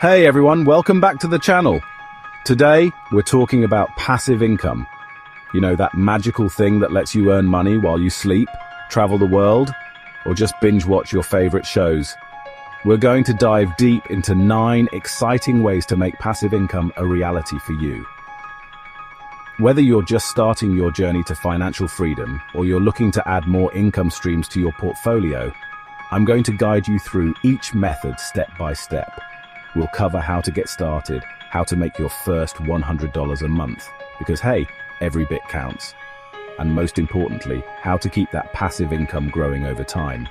Hey everyone, welcome back to the channel. Today, we're talking about passive income. You know, that magical thing that lets you earn money while you sleep, travel the world, or just binge watch your favorite shows. We're going to dive deep into 9 exciting ways to make passive income a reality for you. Whether you're just starting your journey to financial freedom or you're looking to add more income streams to your portfolio, I'm going to guide you through each method step by step. We'll cover how to get started, how to make your first $100 a month, because hey, every bit counts. And most importantly, how to keep that passive income growing over time.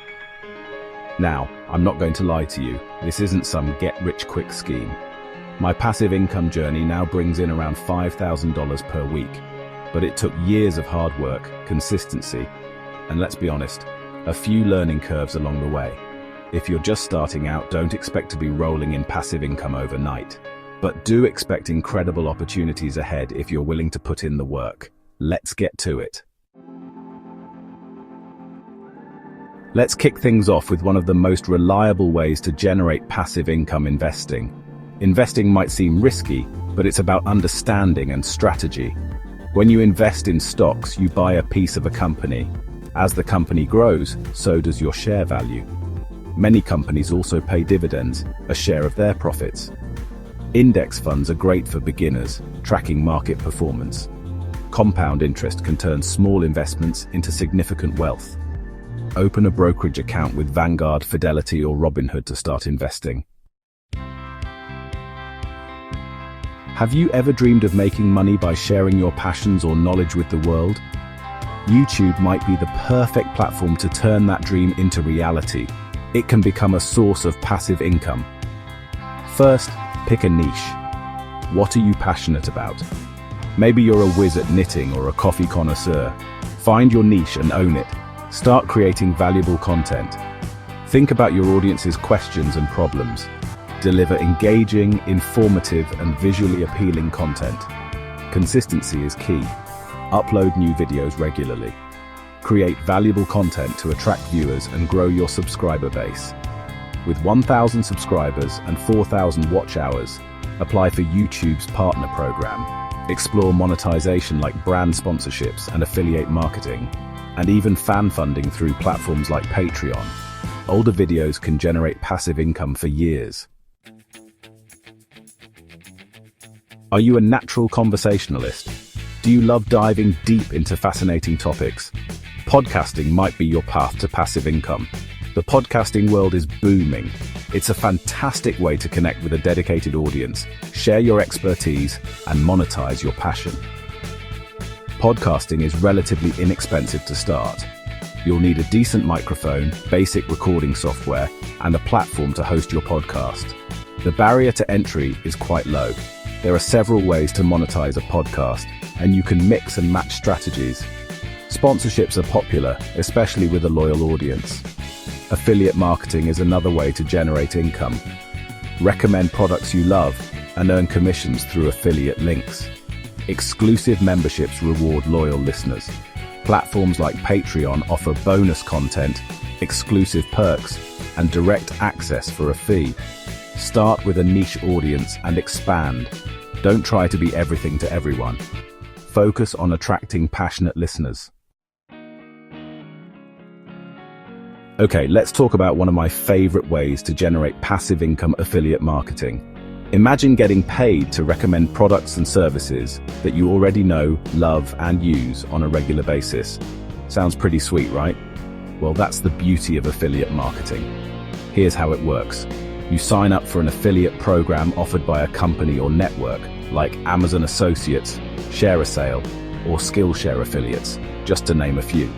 Now, I'm not going to lie to you, this isn't some get-rich-quick scheme. My passive income journey now brings in around $5,000 per week, but it took years of hard work, consistency, and let's be honest, a few learning curves along the way. If you're just starting out, don't expect to be rolling in passive income overnight, but do expect incredible opportunities ahead if you're willing to put in the work. Let's get to it. Let's kick things off with one of the most reliable ways to generate passive income: investing. Investing might seem risky, but it's about understanding and strategy. When you invest in stocks, you buy a piece of a company. As the company grows, so does your share value. Many companies also pay dividends, a share of their profits. Index funds are great for beginners, tracking market performance. Compound interest can turn small investments into significant wealth. Open a brokerage account with Vanguard, Fidelity, or Robinhood to start investing. Have you ever dreamed of making money by sharing your passions or knowledge with the world? YouTube might be the perfect platform to turn that dream into reality. It can become a source of passive income. First, pick a niche. What are you passionate about? Maybe you're a whiz at knitting or a coffee connoisseur. Find your niche and own it. Start creating valuable content. Think about your audience's questions and problems. Deliver engaging, informative, and visually appealing content. Consistency is key. Upload new videos regularly. Create valuable content to attract viewers and grow your subscriber base. With 1,000 subscribers and 4,000 watch hours, apply for YouTube's partner program. Explore monetization like brand sponsorships and affiliate marketing, and even fan funding through platforms like Patreon. Older videos can generate passive income for years. Are you a natural conversationalist? Do you love diving deep into fascinating topics? Podcasting might be your path to passive income. The podcasting world is booming. It's a fantastic way to connect with a dedicated audience, share your expertise, and monetize your passion. Podcasting is relatively inexpensive to start. You'll need a decent microphone, basic recording software, and a platform to host your podcast. The barrier to entry is quite low. There are several ways to monetize a podcast, and you can mix and match strategies. Sponsorships are popular, especially with a loyal audience. Affiliate marketing is another way to generate income. Recommend products you love and earn commissions through affiliate links. Exclusive memberships reward loyal listeners. Platforms like Patreon offer bonus content, exclusive perks, and direct access for a fee. Start with a niche audience and expand. Don't try to be everything to everyone. Focus on attracting passionate listeners. Okay, let's talk about one of my favorite ways to generate passive income: affiliate marketing. Imagine getting paid to recommend products and services that you already know, love, and use on a regular basis. Sounds pretty sweet, right? Well, that's the beauty of affiliate marketing. Here's how it works. You sign up for an affiliate program offered by a company or network, like Amazon Associates, Share a Sale, or Skillshare affiliates, just to name a few.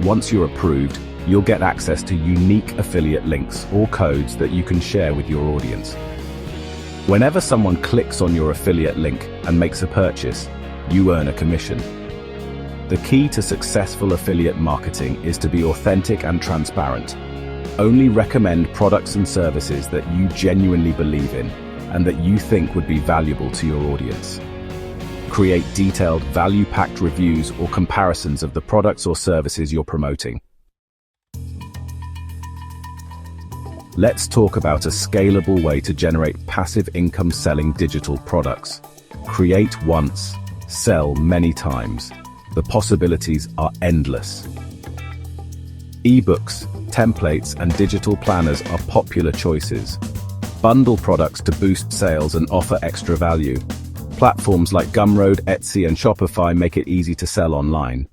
Once you're approved, you'll get access to unique affiliate links or codes that you can share with your audience. Whenever someone clicks on your affiliate link and makes a purchase, you earn a commission. The key to successful affiliate marketing is to be authentic and transparent. Only recommend products and services that you genuinely believe in and that you think would be valuable to your audience. Create detailed, value-packed reviews or comparisons of the products or services you're promoting. Let's talk about a scalable way to generate passive income selling digital products. Create once, sell many times. The possibilities are endless. Ebooks, templates, and digital planners are popular choices. Bundle products to boost sales and offer extra value. Platforms like Gumroad, Etsy, and Shopify make it easy to sell online.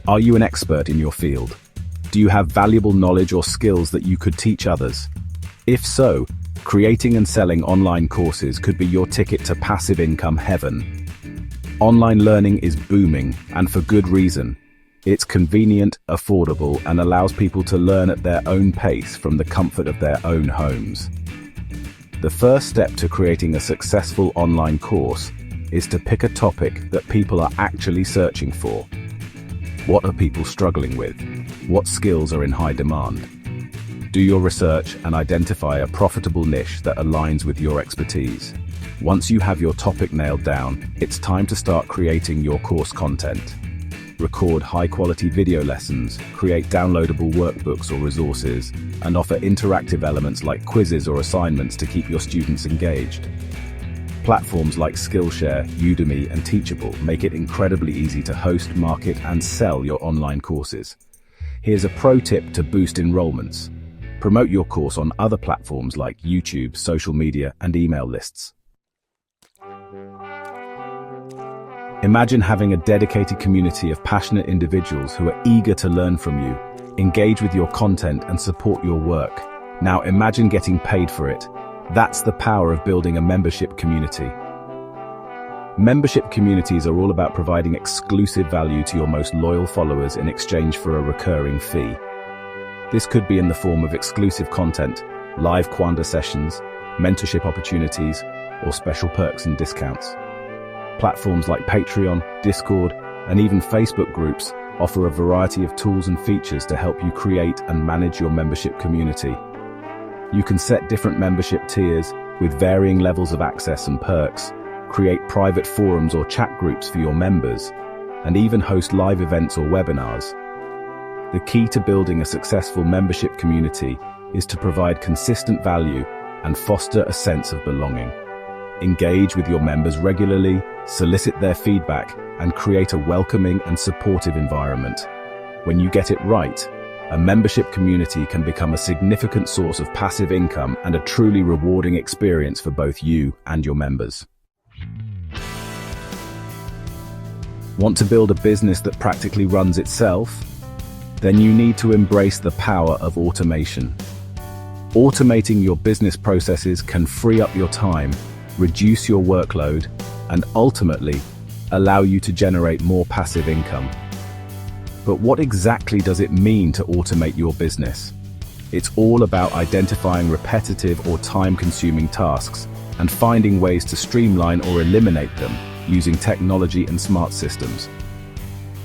Are you an expert in your field? Do you have valuable knowledge or skills that you could teach others? If so, creating and selling online courses could be your ticket to passive income heaven. Online learning is booming, and for good reason. It's convenient, affordable, and allows people to learn at their own pace from the comfort of their own homes. The first step to creating a successful online course is to pick a topic that people are actually searching for. What are people struggling with? What skills are in high demand? Do your research and identify a profitable niche that aligns with your expertise. Once you have your topic nailed down, it's time to start creating your course content. Record high-quality video lessons, create downloadable workbooks or resources, and offer interactive elements like quizzes or assignments to keep your students engaged. Platforms like Skillshare, Udemy, and Teachable make it incredibly easy to host, market, and sell your online courses. Here's a pro tip to boost enrollments. Promote your course on other platforms like YouTube, social media, and email lists. Imagine having a dedicated community of passionate individuals who are eager to learn from you, engage with your content, and support your work. Now imagine getting paid for it. That's the power of building a membership community. Membership communities are all about providing exclusive value to your most loyal followers in exchange for a recurring fee. This could be in the form of exclusive content, live Quanda sessions, mentorship opportunities, or special perks and discounts. Platforms like Patreon, Discord, and even Facebook groups offer a variety of tools and features to help you create and manage your membership community. You can set different membership tiers with varying levels of access and perks, create private forums or chat groups for your members, and even host live events or webinars. The key to building a successful membership community is to provide consistent value and foster a sense of belonging. Engage with your members regularly, solicit their feedback, and create a welcoming and supportive environment. When you get it right, a membership community can become a significant source of passive income and a truly rewarding experience for both you and your members. Want to build a business that practically runs itself? Then you need to embrace the power of automation. Automating your business processes can free up your time, reduce your workload, and ultimately allow you to generate more passive income. But what exactly does it mean to automate your business? It's all about identifying repetitive or time-consuming tasks and finding ways to streamline or eliminate them using technology and smart systems.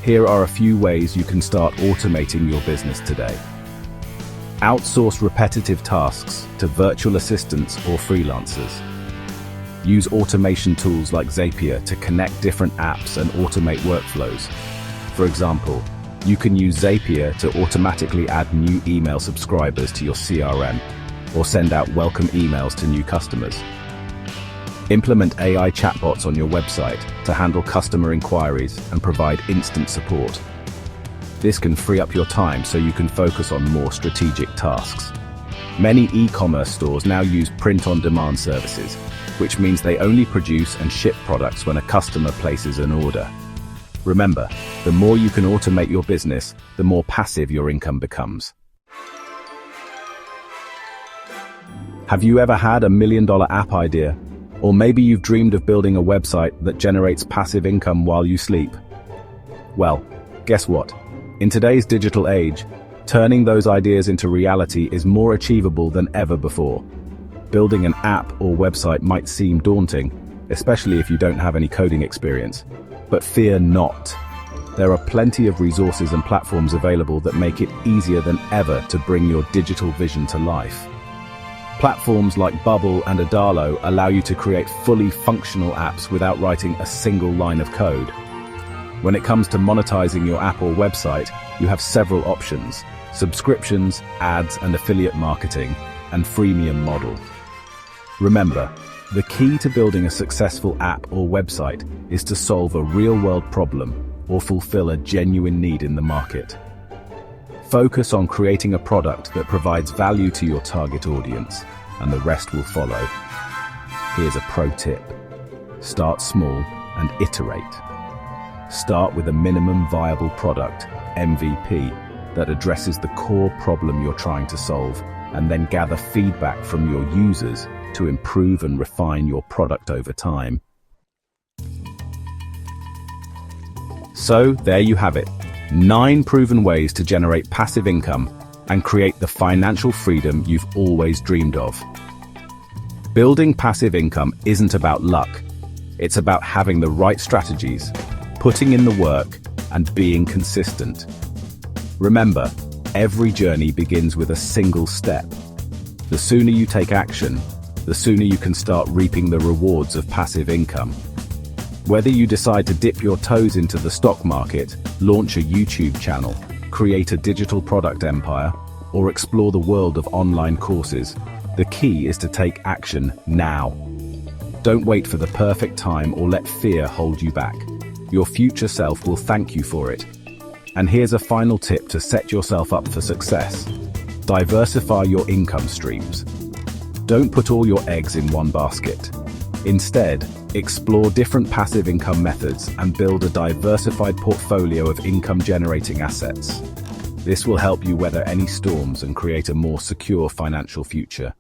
Here are a few ways you can start automating your business today. Outsource repetitive tasks to virtual assistants or freelancers. Use automation tools like Zapier to connect different apps and automate workflows. For example, you can use Zapier to automatically add new email subscribers to your CRM or send out welcome emails to new customers. Implement AI chatbots on your website to handle customer inquiries and provide instant support. This can free up your time so you can focus on more strategic tasks. Many e-commerce stores now use print-on-demand services, which means they only produce and ship products when a customer places an order. Remember, the more you can automate your business, the more passive your income becomes. Have you ever had a million-dollar app idea? Or maybe you've dreamed of building a website that generates passive income while you sleep? Well, guess what? In today's digital age, turning those ideas into reality is more achievable than ever before. Building an app or website might seem daunting, especially if you don't have any coding experience. But fear not. There are plenty of resources and platforms available that make it easier than ever to bring your digital vision to life. Platforms like Bubble and Adalo allow you to create fully functional apps without writing a single line of code. When it comes to monetizing your app or website, you have several options. subscriptions, ads and affiliate marketing, and freemium model. Remember, the key to building a successful app or website is to solve a real-world problem or fulfill a genuine need in the market. Focus on creating a product that provides value to your target audience, and the rest will follow. Here's a pro tip. Start small and iterate. Start with a minimum viable product, MVP, that addresses the core problem you're trying to solve, and then gather feedback from your users to improve and refine your product over time. So, there you have it. 9 proven ways to generate passive income and create the financial freedom you've always dreamed of. Building passive income isn't about luck. It's about having the right strategies, putting in the work, and being consistent. Remember, every journey begins with a single step. The sooner you take action, the sooner you can start reaping the rewards of passive income. Whether you decide to dip your toes into the stock market, launch a YouTube channel, create a digital product empire, or explore the world of online courses, the key is to take action now. Don't wait for the perfect time or let fear hold you back. Your future self will thank you for it. And here's a final tip to set yourself up for success. Diversify your income streams. Don't put all your eggs in one basket. Instead, explore different passive income methods and build a diversified portfolio of income-generating assets. This will help you weather any storms and create a more secure financial future.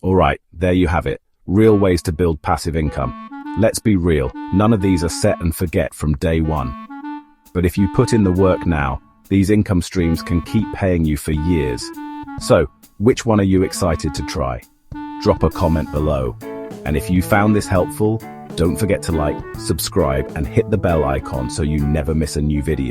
Alright, there you have it. Real ways to build passive income. Let's be real, none of these are set and forget from day one. But if you put in the work now, these income streams can keep paying you for years. So, which one are you excited to try? Drop a comment below. And if you found this helpful, don't forget to like, subscribe, and hit the bell icon so you never miss a new video.